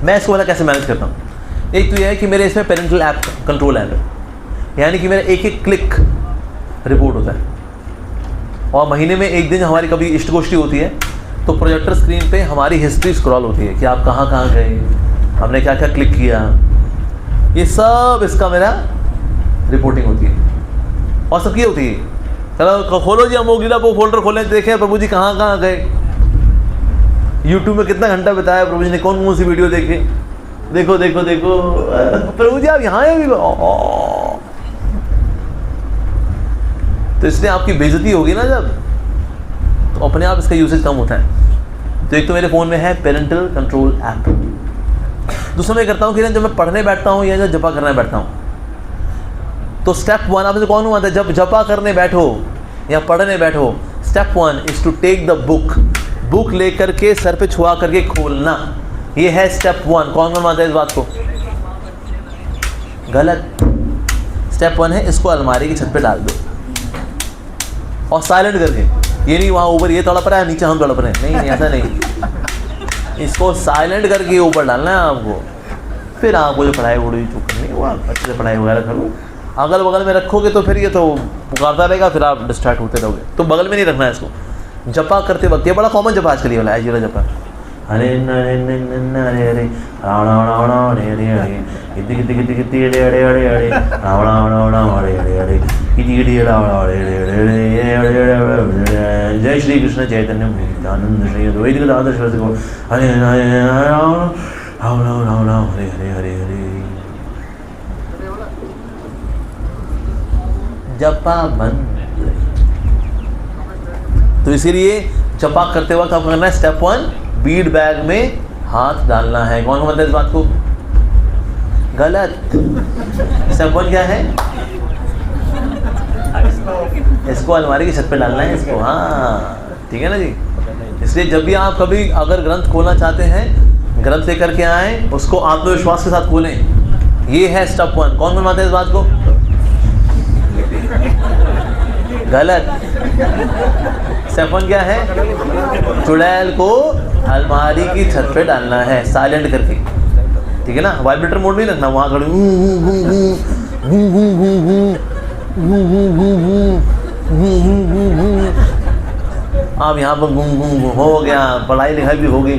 मैं इसको वाला कैसे मैनेज करता हूँ? एक तो यह है कि मेरे इसमें पेरेंटल ऐप कंट्रोल ऐप है, यानी कि मेरा एक एक क्लिक रिपोर्ट होता है। और महीने में एक दिन हमारी कभी इष्ट गोष्ठी होती है, तो प्रोजेक्टर स्क्रीन पे हमारी हिस्ट्री स्क्रॉल होती है कि आप कहाँ कहाँ गए, हमने क्या क्या क्लिक किया, ये सब इसका मेरा रिपोर्टिंग होती है। और सबकी होती है, चलो खोलो जी हम मोगलीला वो फोल्डर खोलें, देखें प्रभु जी कहाँ कहाँ गए, यूट्यूब में कितना घंटा बिताया प्रभु जी ने, कौन कौन सी वीडियो देखे, देखो देखो देखो प्रभु जी आप यहाँ हैं अभी। तो इसलिए आपकी बेइज्जती होगी ना जब, तो अपने आप इसका यूसेज कम होता है। तो एक तो मेरे फ़ोन में है पेरेंटल कंट्रोल ऐप। दूसरा मैं करता हूँ कि जब मैं पढ़ने बैठता हूँ या जब जपा करने बैठता हूँ, तो स्टेप 1 आपसे कौन हुआ था, जब जपा करने बैठो या पढ़ने बैठो, step 1 is to take the book लेकर के सर पे छुआ करके खोलना। ये है स्टेप 1। कौन मानता है इस बात को? गलत। स्टेप 1 है इसको अलमारी की छत पे डाल दो और साइलेंट करके, ये नहीं वहाँ ऊपर ये तड़प रहा है नीचे हम तड़प रहे हैं, नहीं ऐसा नहीं, इसको साइलेंट करके ऊपर डालना है आपको। फिर आपको जो पढ़ाई वोड़ी चुप करनी है वो आप अच्छे से पढ़ाई वगैरह करो। अगल बगल में रखोगे तो फिर ये तो पुकारता रहेगा, फिर आप डिस्ट्रैक्ट होते रहोगे। तो बगल में नहीं रखना है इसको। जपा करते वक्त, ये बड़ा कॉमन जपा आजकल ये वाला है, जीरा जपा, हरे हरे हरे रावण रावण हरे हरे हरे किति किति किति किति हरे हरे हरे हरे रावण रावण हरे हरे हरे किति किति रावण हरे हरे हरे। जय श्री कृष्ण चैतन्य नित्यानंद श्री अद्वैत गदाधर शिवासादि गौर हरे हरे रावण रावण रावण हरे हरे हरे हरे। जपा बंद। तो इसीलिए जपा करते वक्त आपको करना है स्टेप 1, बीड बैग में हाथ डालना है। कौन मानता है इस बात को? गलत। स्टेप 1 क्या है? इसको अलमारी की छत पे डालना है इसको। हाँ ठीक है ना जी। इसलिए जब भी आप कभी अगर ग्रंथ खोलना चाहते हैं, ग्रंथ लेकर के आए, उसको आत्मविश्वास के साथ खोलें। ये है स्टेप 1। कौन मानता है इस बात को? गलत। स्टेप 1 क्या है? चुड़ैल को अलमारी की छत पे डालना है साइलेंट करके, ठीक है ना। वाइब्रेटर मोड नहीं रखना, वहाँ खड़े आप यहाँ पर हो गया, पढ़ाई लिखाई भी हो गई,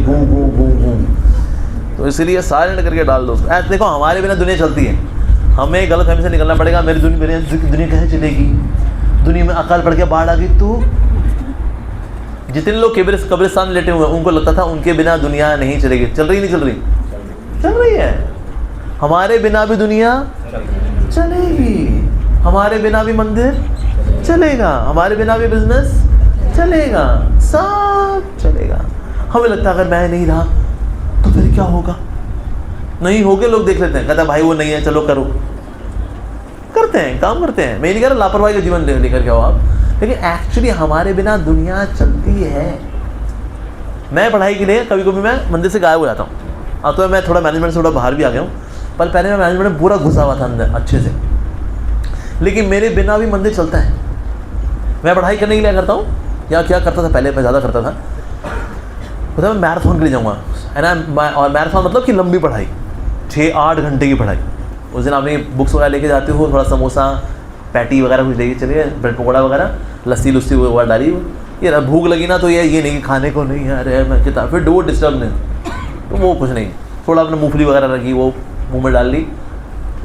तो इसीलिए साइलेंट करके डाल दो। ऐसे देखो हमारे बिना दुनिया चलती है, हमें गलत फहमी से निकलना पड़ेगा। मेरी दुनिया कैसे चलेगी, दुनिया में अकाल पड़ के बाढ़ आ गई तो। जितने लोग कब्रिस्तान लेटे हुए हैं उनको लगता था उनके बिना दुनिया नहीं चलेगी। चल रही नहीं चल रही? चल रही है। हमारे बिना भी दुनिया चलेगी, हमारे बिना भी मंदिर चलेगा, हमारे बिना भी बिजनेस चलेगा, सब चलेगा। हमें लगता है अगर मैं नहीं रहा तो फिर क्या होगा। नहीं होगे लोग देख लेते हैं, कहता भाई वो नहीं है चलो करो, करते हैं, काम करते हैं। मैं नहीं कह रहा लापरवाही का जीवन लेकर के आओ आप, लेकिन एक्चुअली हमारे बिना दुनिया चलती है। मैं पढ़ाई के लिए कभी कभी मैं मंदिर से गायब हो जाता हूँ। अब तो मैं थोड़ा मैनेजमेंट से थोड़ा बाहर भी आ गया हूँ, पर पहले मैं मैनेजमेंट में पूरा घुसा हुआ था अंदर अच्छे से, लेकिन मेरे बिना भी मंदिर चलता है। मैं पढ़ाई करने के लिए करता हूँ, या क्या करता था पहले, मैं ज़्यादा करता था, मैं मैराथन के लिए जाऊँगा है ना। और मैराथन मतलब कि लंबी पढ़ाई, 6-8 घंटे की पढ़ाई। उस दिन आपने बुक्स वगैरह लेके जाते हो, थोड़ा समोसा पैटी वगैरह कुछ लेके चलिए, ब्रेड पकौड़ा वगैरह, लस्सी लुस्सी वगैरह डाली। ये भूख लगी ना तो ये नहीं कि खाने को नहीं है, अरे मैं कितना, फिर वो डिस्टर्ब नहीं, तो वो कुछ नहीं, थोड़ा अपने मूंगफली वगैरह रखी वो मुँह में डाल ली,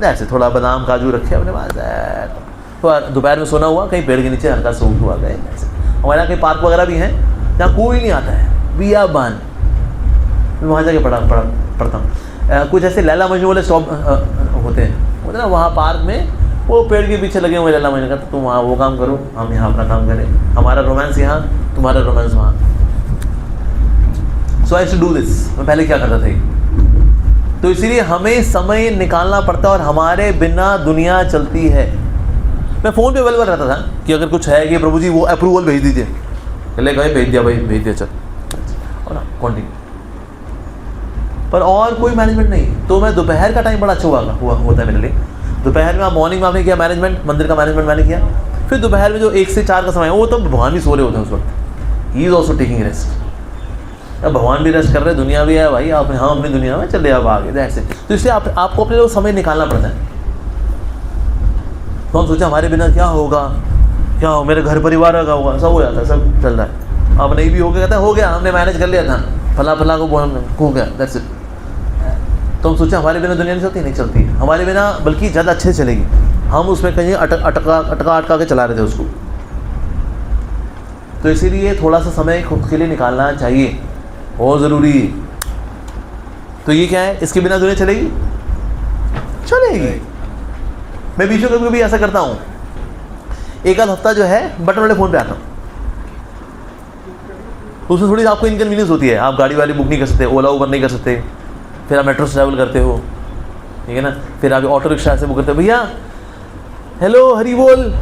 ऐसे थोड़ा बादाम काजू रखे अपने पास। तो दोपहर में सोना हुआ कहीं पेड़ के नीचे, हल्का सो हुआ गए। हमारे यहाँ कहीं पार्क वगैरह भी हैं जहाँ कोई नहीं आता है, बियाबान, वहाँ जाके पढ़ता हूँ। कुछ ऐसे लैला मजनू वाले शॉप होते हैं ना, वहाँ पार्क में वो पेड़ के पीछे लगे हुए लैला मजनू का, तो तुम वहाँ वो काम करो, हम यहाँ अपना काम करें, हमारा रोमांस यहाँ, तुम्हारा रोमांस वहाँ। सो आई शुड डू दिस। मैं पहले क्या करता था, तो इसीलिए हमें समय निकालना पड़ता है और हमारे बिना दुनिया चलती है। मैं फ़ोन पे अवेलेबल रहता था कि अगर कुछ है कि प्रभु जी वो अप्रूवल भेज दीजिए, चले गए भेज दिया भाई, भेज दिया चल, और कंटिन्यू। पर और कोई मैनेजमेंट नहीं। तो मैं दोपहर का टाइम बड़ा अच्छा होता है मेरे लिए। दोपहर में, मॉर्निंग में आपने किया मैनेजमेंट, मंदिर का मैनेजमेंट मैंने किया, फिर दोपहर में जो 1 से 4 का समय है वो तो भगवान भी सो रहे होते हैं उस वक्त, he is also taking rest. अब भगवान भी रेस्ट कर रहे हैं, दुनिया भी है भाई, आप हम अपनी दुनिया में चले अब आगे, दैट्स इट। तो इसलिए आपको अपने लिए समय निकालना पड़ता है। तो हम सोचे हमारे बिना क्या होगा, क्या हो, मेरे घर परिवार का होगा, सब हो जाता है, सब चल रहा है। अब नहीं भी हो गया, कहता है हो गया, हमने मैनेज कर लिया था, फला को हो गया, दैट्स इट। तो हम सोचे हमारे बिना दुनिया नहीं चलती, नहीं चलती हमारे बिना, बल्कि ज़्यादा अच्छे से चलेगी। हम उसमें कहीं अटका के चला रहे थे उसको। तो इसीलिए थोड़ा सा समय खुद के लिए निकालना चाहिए, बहुत ज़रूरी है। तो ये क्या है, इसके बिना दुनिया चलेगी, चलेगी। मैं बीच में कभी ऐसा करता हूँ, एक आध हफ्ता जो है बटन वाले फ़ोन पे आता हूँ, उसमें थोड़ी आपको इनकन्वीनियंस होती है। आप गाड़ी वाली बुक नहीं कर सकते, ओला उबर नहीं कर सकते, फिर आप मेट्रो से ट्रैवल करते हो, ठीक है ना, फिर आप ऑटो रिक्शा से बुक करते हो, भैया हेलो हरी बोल।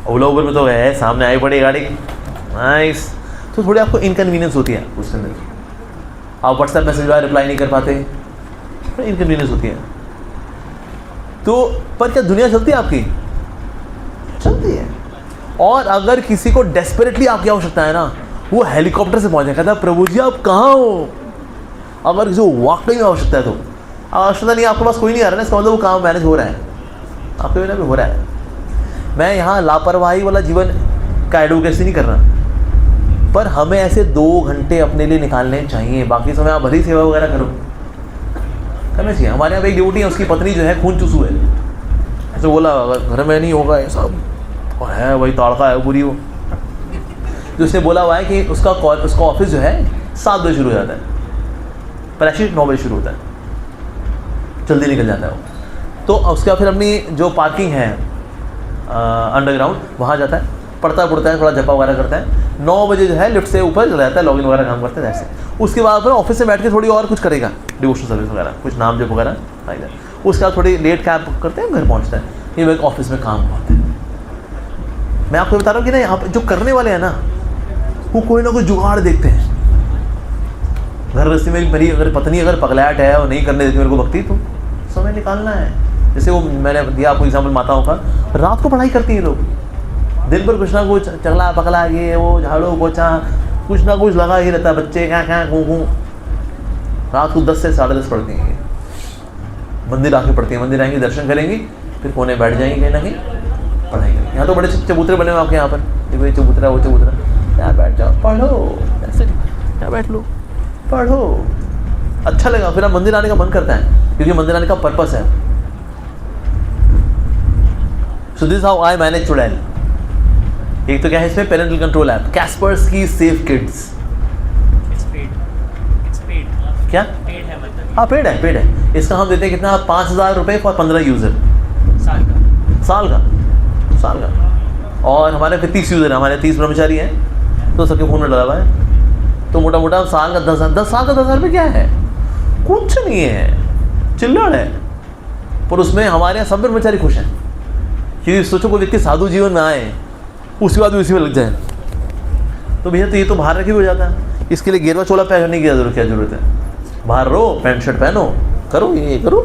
ओला उबर में तो है सामने आई पड़ी गाड़ी, नाइस। तो थोड़ी आपको इनकन्वीनियंस होती है उसके अंदर, आप व्हाट्सएप मैसेज वाला रिप्लाई नहीं कर पाते, इनकन्वीनियंस होती है। तो पर क्या दुनिया चलती है आपकी, चलती है। और अगर किसी को डेस्परेटली आपकी आवश्यकता है ना, वो हेलीकॉप्टर से पहुंचे, कहता है प्रभु जी आप कहाँ हो। अगर किसी को वाकई में आवश्यकता है, तो आवश्यकता नहीं, आपके पास कोई नहीं आ रहा है ना, इसका मतलब वो काम मैनेज हो रहा है, आपके बिना भी हो रहा है। मैं यहाँ लापरवाही वाला जीवन का एडवोकेसी नहीं कर रहा, पर हमें ऐसे 2 घंटे अपने लिए निकालने चाहिए। बाकी समय आप भली सेवा वगैरह करो, करना चाहिए। हमारे यहाँ एक ड्यूटी है, उसकी पत्नी जो है खून चूसू है, ऐसे बोला घर में नहीं होगा ये सब, और है वही ताड़का है पूरी। वो जो उसने बोला हुआ है कि उसका ऑफिस जो है 7 बजे शुरू हो जाता है, पर एक्चुअली 9 बजे शुरू होता है, जल्दी निकल जाता है वो। तो उसके बाद फिर अपनी जो पार्किंग है अंडरग्राउंड, वहाँ जाता है, पढ़ता है, थोड़ा जपा वगैरह करता है, 9 बजे जो है लिफ्ट से ऊपर चला जाता है, लॉगिन वगैरह काम करते हैं ऐसे। उसके बाद फिर ऑफिस से बैठ के थोड़ी और कुछ करेगा, डिवोशनल सर्विस वगैरह, कुछ नाम जप वगैरह आएगा। उसके बाद थोड़ी लेट कैब करते हैं, घर पहुँचता है, ये मेरे ऑफिस में काम होता है। मैं आपको बता रहा हूँ कि ना, यहाँ पे जो करने वाले हैं ना, वो कोई ना कोई जुगाड़ देखते हैं। घर गृहस्थी में मेरी अगर पत्नी अगर पगलाट है और नहीं करने देती मेरे को भक्ति, तो समय निकालना है। जैसे वो मैंने दिया आपको एग्जाम्पल माताओं का, रात को पढ़ाई करती है लोग, दिन भर कुछ ना कुछ चगला पगला, ये वो झाड़ू पोछा कुछ ना कुछ लगा ही रहता है, बच्चे क्या घूँ। रात को 10 से 10:30 पढ़ती हैं, मंदिर आके पढ़ती हैं, मंदिर आएंगी, दर्शन करेंगी, फिर कोने बैठ जाएंगी कहीं ना कहीं, पढ़ाई करेंगी। यहाँ तो बड़े चबूतरे बने हुए आपके यहाँ पर, देखो ये चबूतरा वो चबूतरा, यहाँ बैठ जाओ पढ़ो, ऐसे यहाँ बैठ लो पढ़ो, अच्छा लगा, फिर आप मंदिर आने का मन करता है, क्योंकि मंदिर आने का पर्पस है। So this how I manage today. एक तो क्या है इसमें, parental control app, Kaspersky safe kids. क्या हाँ पेड है। इसका हम देते हैं कितना, 5,000 रुपये फॉर 15 यूज़र साल का। और हमारे पे 30 यूज़र हैं, हमारे 30 ब्रह्मचारी हैं, तो सबके फ़ोन में लगा हुआ है। तो मोटा मोटा साल का 10,000 रुपये क्या है, कुछ नहीं है, चिल्लड़ है। पर उसमें हमारे यहाँ सब ब्रह्मचारी खुश हैं, क्योंकि सोचो कोई व्यक्ति साधु जीवन में आए, उसके बाद भी उसी में लग जाए, तो भैया तो ये तो बाहर रखे भी हो जाता है। इसके लिए गेरवा चोला पहनने की क्या ज़रूरत है, बाहर रहो, पैंट शर्ट पहनो, करो ये करो।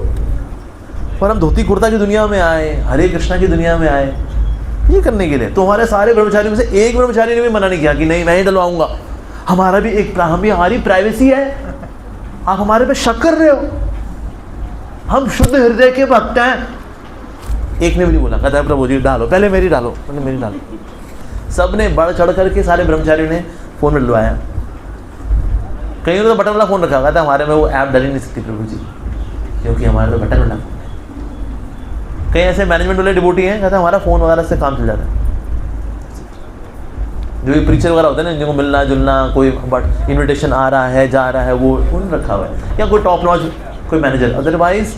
पर हम धोती कुर्ता की दुनिया में आए, हरे कृष्णा की दुनिया में आए ये करने के लिए। तो हमारे सारे ब्रह्मचारियों में से एक ब्रह्मचारी ने भी मना नहीं किया कि नहीं मैं ही डलवाऊंगा, हमारा भी एक हमारी प्राइवेसी है, आप हमारे पे शक कर रहे हो, हम शुद्ध हृदय के भक्त हैं। एक ने भी नहीं बोला, कहता है प्रभु जी डालो, पहले मेरी डालो, मेरी डालो। सब ने बढ़ चढ़ करके सारे ब्रह्मचारियों ने फ़ोन में डलवाया। कहीं ने तो बटन वाला फ़ोन रखा, कहता है हमारे में वो ऐप डल ही नहीं सकती प्रभु जी, क्योंकि हमारे तो बटन वाला फ़ोन है। कहीं ऐसे मैनेजमेंट वाले डिवोटी हैं, कहता है हमारा फ़ोन वगैरह से काम चल जाता है। जो ये प्रीचर वगैरह होते हैं ना, जिनको मिलना जुलना, कोई बट इन्विटेशन आ रहा है जा रहा है, वो उन्होंने रखा हुआ है, या कोई टॉप नॉच कोई मैनेजर। अदरवाइज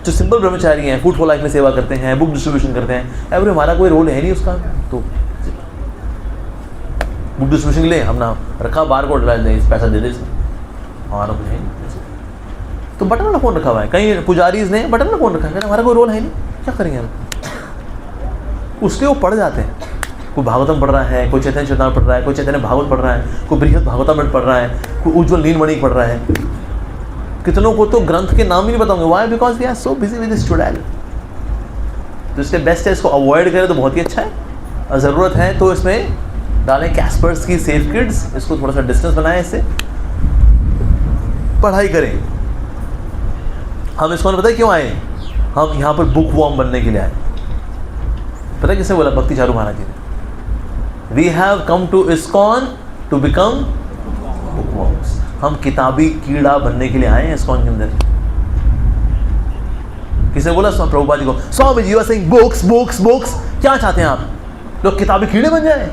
जो सिंपल ब्रह्मचारी हैं, फूड फॉर लाइफ में सेवा करते हैं, बुक डिस्ट्रीब्यूशन करते हैं, एवरी हमारा कोई रोल है नहीं उसका। तो बुक डिस्ट्रीब्यूशन के लिए हमने रखा, बार कोड पैसा दे दे, हमारा कुछ है नहीं। तो बटन वाला फ़ोन रखा हुआ है, कहीं पुजारीज ने बटन वाला फ़ोन रखा है, हमारा कोई रोल है नहीं, क्या करेंगे हम। उसके वो पढ़ जाते हैं, कोई भागवतम पढ़ रहा है, कोई चैतन्य चेतना पढ़ रहा है, कोई चैतन्य भागवत पढ़ रहा है, कोई बृहद भागवतम पढ़ रहा है, कोई उज्ज्वल नीलमणि पढ़ रहा है। कितनों को तो ग्रंथ के नाम ही नहीं बताऊंगे, why because we are so busy with this today. तो इसलिए बेस्ट है इसको अवॉइड करें तो बहुत ही अच्छा है, और ज़रूरत है तो इसमें डालें कैस्पर्स की सेफ किड्स, इसको थोड़ा सा डिस्टेंस बनाएं, इससे पढ़ाई करें। हम इसको पता है क्यों आए? हम यहाँ पर बुक वॉर्म बनने के लिए आए। पता है किसने बोला? भक्ति चारू महाराज जी ने। We have come to ISKCON to become book worms. हम किताबी कीड़ा बनने के लिए आए हैं इस्कॉन के अंदर। किसने बोला? प्रभुपाद जी को। Swami ji Singh books books books, क्या चाहते हैं आप? लोग किताबी कीड़े बन जाए?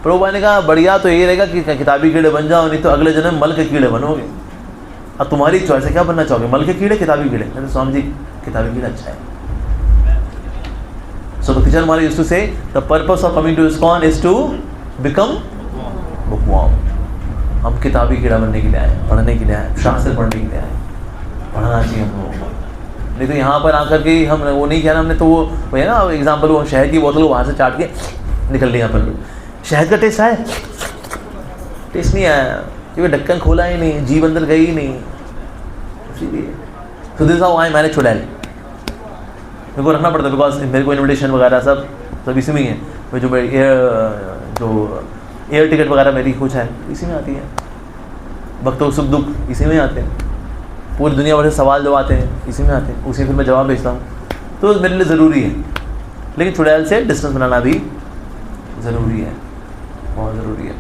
प्रभुपाद ने कहा बढ़िया तो ये रहेगा कि किताबी कीड़े बन जाओ, नहीं तो अगले जन्म मल के कीड़े बनोगे। अब तुम्हारी चॉइस है, क्या बनना चाहोगे? मल के कीड़े, किताबी कीड़े? तो स्वामी जी किताबी कीड़ा अच्छा है। So Bhakti Maharaj used to say the purpose of coming to ISKCON is to become bookworm. हम किताबी कीड़ा बनने के लिए आए, पढ़ने के लिए आए, शास्त्र पढ़ने के लिए आए। पढ़ना चाहिए हम लोगों को, नहीं तो यहाँ पर आकर के हम वो नहीं किया ना हमने, तो वो है ना एग्जाम्पल, वो शहद की बोतल वहाँ से चाट के निकल ली। यहाँ पर शहद का टेस्ट आया? टेस्ट नहीं आया क्योंकि ढक्कन खोला ही नहीं, जीभ अंदर गई ही नहीं, इसीलिए। सो दिस हाउ आई मैनेज चुड़ैल। मेरे को रखना पड़ता है बिकॉज मेरे को इन्विटेशन वगैरह सब इसी में ही है। जो एयर टिकट वगैरह मेरी कुछ है इसी में आती है, भक्तों सुख दुख इसी में आते हैं, पूरी दुनिया भर से सवाल जो आते हैं इसी में आते हैं, उसी फिर मैं जवाब भेजता हूँ। तो मेरे लिए ज़रूरी है, लेकिन चुड़ैल से डिस्टेंस बनाना भी ज़रूरी है, बहुत ज़रूरी है।